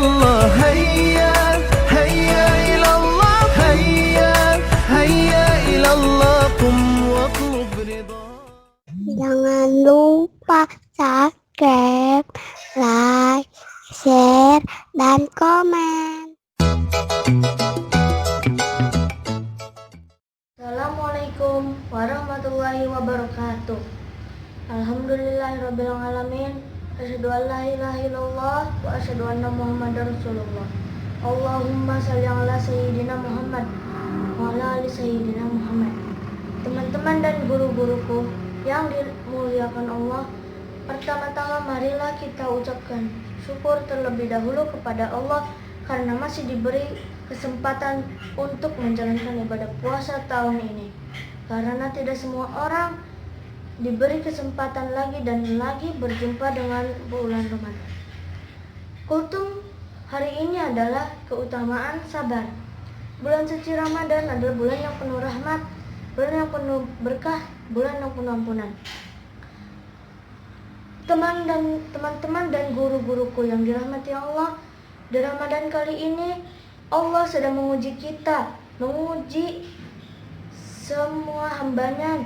الله هيا هيا إلى الله هيا هيا إلى الله قم واطلب رضا. Jangan lupa subscribe, like, share, dan komen. Assalamualaikum warahmatullahi wabarakatuh. Alhamdulillahirabbil alamin. Asyhadu an la ilaha illallah wa asyhadu anna Muhammadar Rasulullah. Allahumma shalli ala sayyidina Muhammad wa ala ali sayyidina Muhammad. Teman-teman dan guru-guruku yang dimuliakan Allah, pertama-tama marilah kita ucapkan syukur terlebih dahulu kepada Allah karena masih diberi kesempatan untuk menjalankan ibadah puasa tahun ini. Karena tidak semua orang diberi kesempatan lagi dan lagi berjumpa dengan bulan Ramadan. Kultum hari ini adalah keutamaan sabar. Bulan suci Ramadan adalah bulan yang penuh rahmat, bulan yang penuh berkah, bulan yang penuh ampunan. Teman-teman dan guru-guruku yang dirahmati Allah, di Ramadan kali ini Allah sedang menguji kita, menguji semua hambanya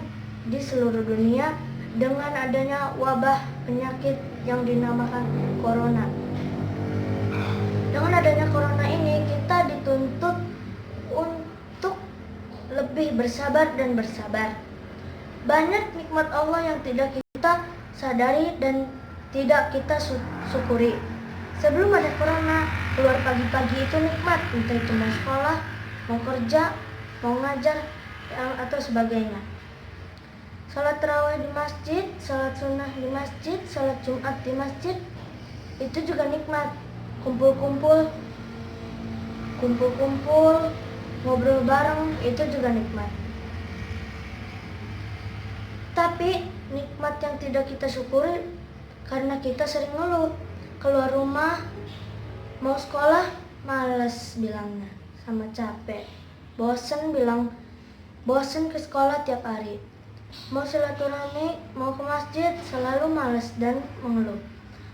di seluruh dunia dengan adanya wabah penyakit yang dinamakan corona. Dengan adanya corona ini kita dituntut untuk lebih bersabar dan bersabar. Banyak nikmat Allah yang tidak kita sadari dan tidak kita syukuri. Sebelum ada corona, keluar pagi-pagi itu nikmat, entah itu mau sekolah, mau kerja, mau ngajar, atau sebagainya. Salat tarawih di masjid, salat sunnah di masjid, salat Jumat di masjid, itu juga nikmat. Kumpul-kumpul, ngobrol bareng, itu juga nikmat. Tapi nikmat yang tidak kita syukuri karena kita sering ngeluh. Keluar rumah, mau sekolah, males bilangnya, sama capek. Bosen ke sekolah tiap hari. Mau silaturahmi, mau ke masjid, selalu males dan mengeluh.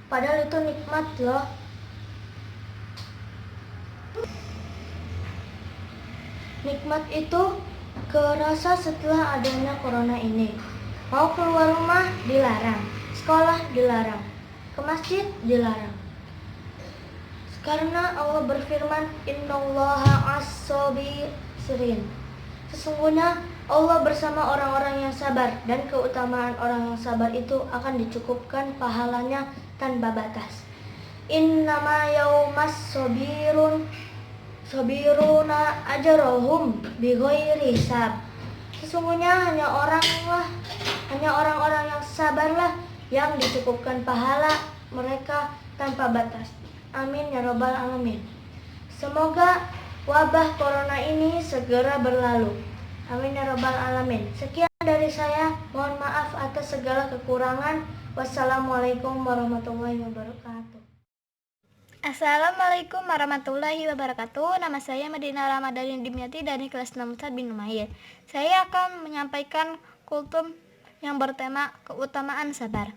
Padahal itu nikmat loh. Nikmat itu kerasa setelah adanya corona ini. Mau keluar rumah dilarang, sekolah dilarang, ke masjid dilarang. Karena Allah berfirman, innallaha as-sabirin. Sesungguhnya Allah bersama orang-orang yang sabar, dan keutamaan orang yang sabar itu akan dicukupkan pahalanya tanpa batas. Innama yaumas sabiruna ajrohum bighairi hisab. Sesungguhnya hanya orang-orang yang sabarlah yang dicukupkan pahala mereka tanpa batas. Amin ya rabbal alamin. Semoga wabah corona ini segera berlalu. Amin ya rabbal alamin. Sekian dari saya. Mohon maaf atas segala kekurangan. Wassalamualaikum warahmatullahi wabarakatuh. Assalamualaikum warahmatullahi wabarakatuh. Nama saya Madinah Ramadhani Dimyati dari kelas 6 bin Numair. Saya akan menyampaikan kultum yang bertema keutamaan sabar.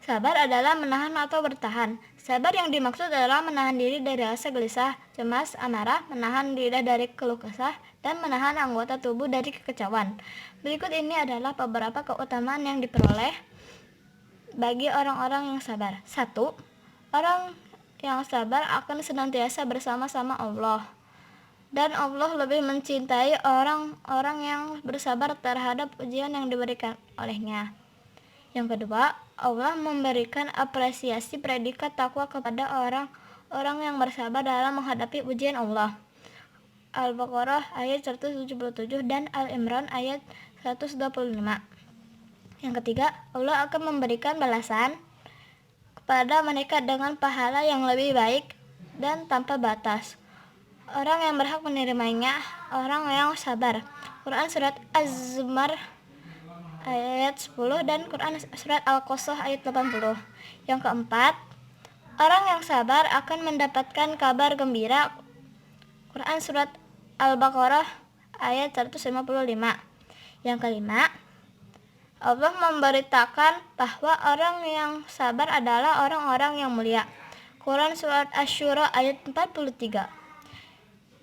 Sabar adalah menahan atau bertahan. Sabar yang dimaksud adalah menahan diri dari rasa gelisah, cemas, amarah, menahan lidah dari keluh kesah, dan menahan anggota tubuh dari kekecauan. Berikut ini adalah beberapa keutamaan yang diperoleh bagi orang-orang yang sabar. 1. Orang yang sabar akan senantiasa bersama-sama Allah. Dan Allah lebih mencintai orang-orang yang bersabar terhadap ujian yang diberikan olehnya. Yang kedua, Allah memberikan apresiasi predikat takwa kepada orang-orang yang bersabar dalam menghadapi ujian Allah. Al-Baqarah ayat 177 dan Al-Imran ayat 125. Yang ketiga, Allah akan memberikan balasan kepada mereka dengan pahala yang lebih baik dan tanpa batas. Orang yang berhak menerimanya orang yang sabar. Quran surat Az-Zumar ayat 10 dan Quran surat Al-Qasas ayat 80. Yang keempat, orang yang sabar akan mendapatkan kabar gembira. Quran surat Al-Baqarah ayat 155. Yang kelima, Allah memberitakan bahwa orang yang sabar adalah orang-orang yang mulia. Quran Surat Asy-Syura ayat 43.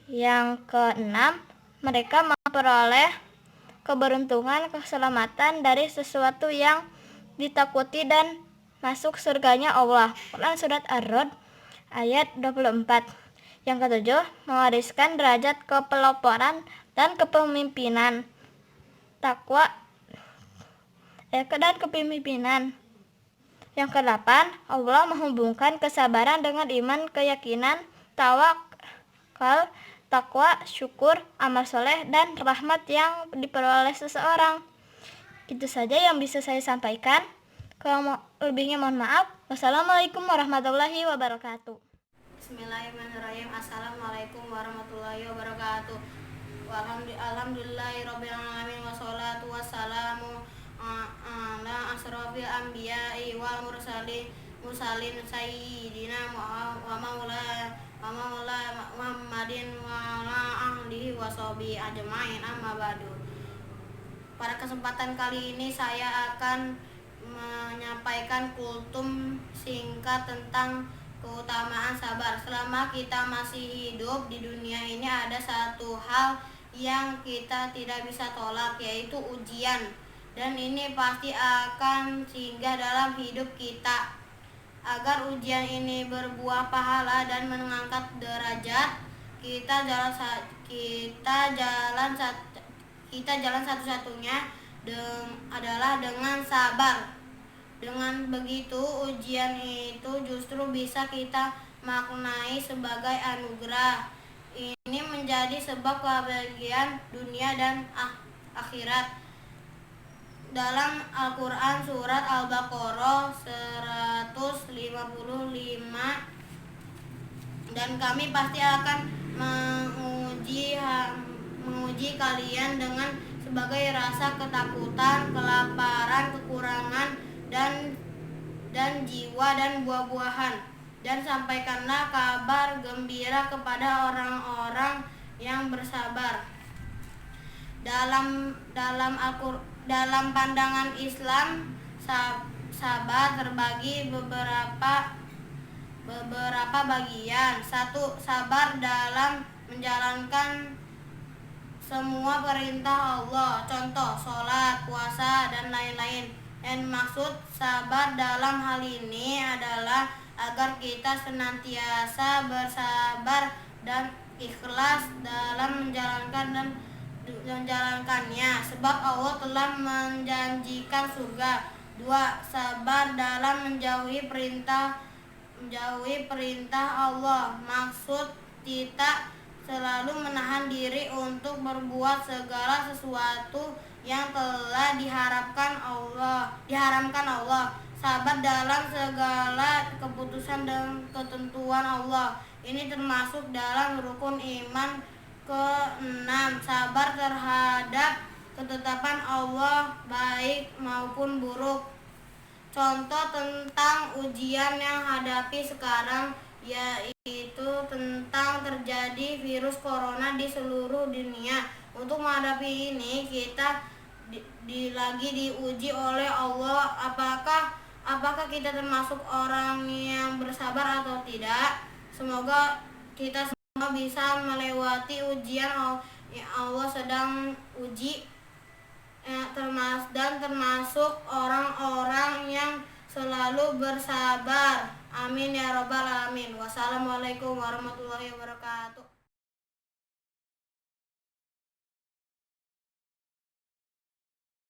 Yang keenam, mereka memperoleh keberuntungan, keselamatan dari sesuatu yang ditakuti dan masuk surganya Allah. Quran Surat Ar-Ra'd ayat 24. Yang ketujuh, mewariskan derajat kepeloporan dan kepemimpinan, takwa dan kepemimpinan. Yang kedelapan, Allah menghubungkan kesabaran dengan iman, keyakinan, tawakal, takwa, syukur, amal soleh, dan rahmat yang diperoleh seseorang. Itu saja yang bisa saya sampaikan. Kalau lebihnya mohon maaf. Wassalamualaikum warahmatullahi wabarakatuh. Bismillahirrahmanirrahim. Assalamualaikum warahmatullahi wabarakatuh. Alhamdulillahirabbil alamin wassalatu wassalamu ala asrofil anbiya'i wal mursalin sayyidina wa maula Muhammadin wa ala ahlihi wa sahbihi ajmain, amma ba'du. Pada kesempatan kali ini saya akan menyampaikan kultum singkat tentang keutamaan sabar. Selama kita masih hidup di dunia ini, ada satu hal yang kita tidak bisa tolak, yaitu ujian. Dan ini pasti akan singgah dalam hidup kita. Agar ujian ini berbuah pahala dan mengangkat derajat, kita jalan satu-satunya adalah dengan sabar. Dengan begitu, ujian itu justru bisa kita maknai sebagai anugerah. Ini menjadi sebab kebahagiaan dunia dan akhirat. Dalam Al-Quran Surat Al-Baqarah 155, dan kami pasti akan menguji kalian dengan sebagai rasa ketakutan, kelaparan, kekurangan, dan jiwa dan buah-buahan. Dan sampaikanlah kabar gembira kepada orang-orang yang bersabar. Dalam pandangan Islam, sabar terbagi beberapa bagian. 1. Sabar dalam menjalankan semua perintah Allah, contoh sholat, puasa, dan lain-lain. Dan maksud sabar dalam hal ini adalah agar kita senantiasa bersabar dan ikhlas dalam menjalankannya, sebab Allah telah menjanjikan surga. 2. Sabar dalam menjauhi perintah Allah. Maksud kita selalu menahan diri untuk berbuat segala sesuatu yang telah diharamkan Allah. Sabar dalam segala keputusan dan ketentuan Allah. Ini termasuk dalam rukun iman ke-6. Sabar terhadap ketetapan Allah, baik maupun buruk. Contoh tentang ujian yang hadapi sekarang yaitu tentang terjadi virus corona di seluruh dunia. Untuk menghadapi ini, kita lagi diuji oleh Allah. Apakah kita termasuk orang yang bersabar atau tidak? Semoga kita semua bisa melewati ujian yang Allah sedang uji, dan termasuk orang-orang yang selalu bersabar. Amin ya robbal alamin. Wassalamualaikum warahmatullahi wabarakatuh.